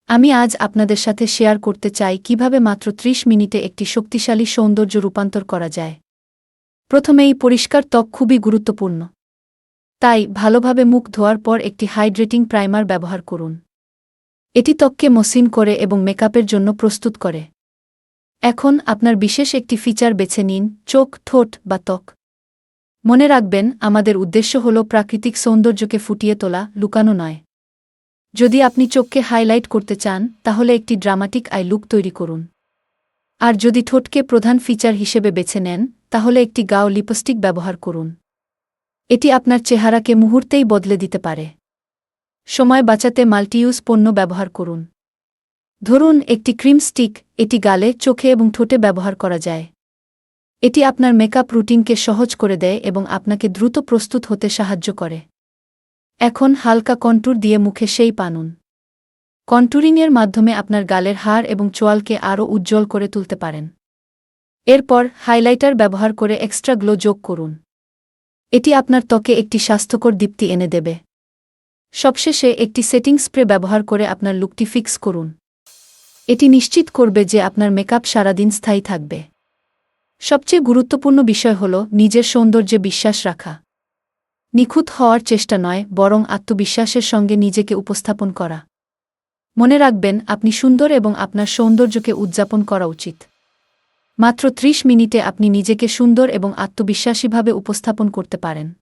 আমি আজ আপনাদের সাথে শেয়ার করতে চাই কিভাবে মাত্র ৩০ মিনিটে একটি শক্তিশালী সৌন্দর্য রূপান্তর করা যায়। প্রথমেই পরিষ্কার ত্বক খুবই গুরুত্বপূর্ণ। তাই ভালোভাবে মুখ ধোয়ার পর একটি হাইড্রেটিং প্রাইমার ব্যবহার করুন। এটি ত্বককে মসৃণ করে এবং মেকআপের জন্য প্রস্তুত করে। এখন আপনার বিশেষ একটি ফিচার বেছে নিন, চোখ, ঠোঁট বা ত্বক। মনে রাখবেন, আমাদের উদ্দেশ্য হল প্রাকৃতিক সৌন্দর্যকে ফুটিয়ে তোলা, লুকানো নয়। যদি আপনি চোখকে হাইলাইট করতে চান, তাহলে একটি ড্রামাটিক আই লুক তৈরি করুন। আর যদি ঠোঁটকে প্রধান ফিচার হিসেবে বেছে নেন, তাহলে একটি গাঢ় লিপস্টিক ব্যবহার করুন। এটি আপনার চেহারাকে মুহূর্তেই বদলে দিতে পারে। সময় বাঁচাতে মাল্টিইউজ পণ্য ব্যবহার করুন। ধরুন একটি ক্রিম স্টিক, এটি গালে, চোখে এবং ঠোঁটে ব্যবহার করা যায়। এটি আপনার মেকআপ রুটিনকে সহজ করে দেয় এবং আপনাকে দ্রুত প্রস্তুত হতে সাহায্য করে। এখন হালকা কন্ট্যুর দিয়ে মুখে শেপ আনুন। কন্ট্যুরিংয়ের মাধ্যমে আপনার গালের হাড় এবং চোয়ালকে আরও উজ্জ্বল করে তুলতে পারেন। এরপর হাইলাইটার ব্যবহার করে এক্সট্রা গ্লো যোগ করুন। এটি আপনার ত্বকে একটি স্বাস্থ্যকর দীপ্তি এনে দেবে। সবশেষে একটি সেটিং স্প্রে ব্যবহার করে আপনার লুকটি ফিক্স করুন। এটি নিশ্চিত করবে যে আপনার মেকআপ সারাদিন স্থায়ী থাকবে। সবচেয়ে গুরুত্বপূর্ণ বিষয় হল নিজের সৌন্দর্যে বিশ্বাস রাখা। নিখুঁত হওয়ার চেষ্টা নয়, বরং আত্মবিশ্বাসের সঙ্গে নিজেকে উপস্থাপন করা। মনে রাখবেন, আপনি সুন্দর এবং আপনার সৌন্দর্যকে উদযাপন করা উচিত। মাত্র ৩০ মিনিটে আপনি নিজেকে সুন্দর এবং আত্মবিশ্বাসীভাবে উপস্থাপন করতে পারেন।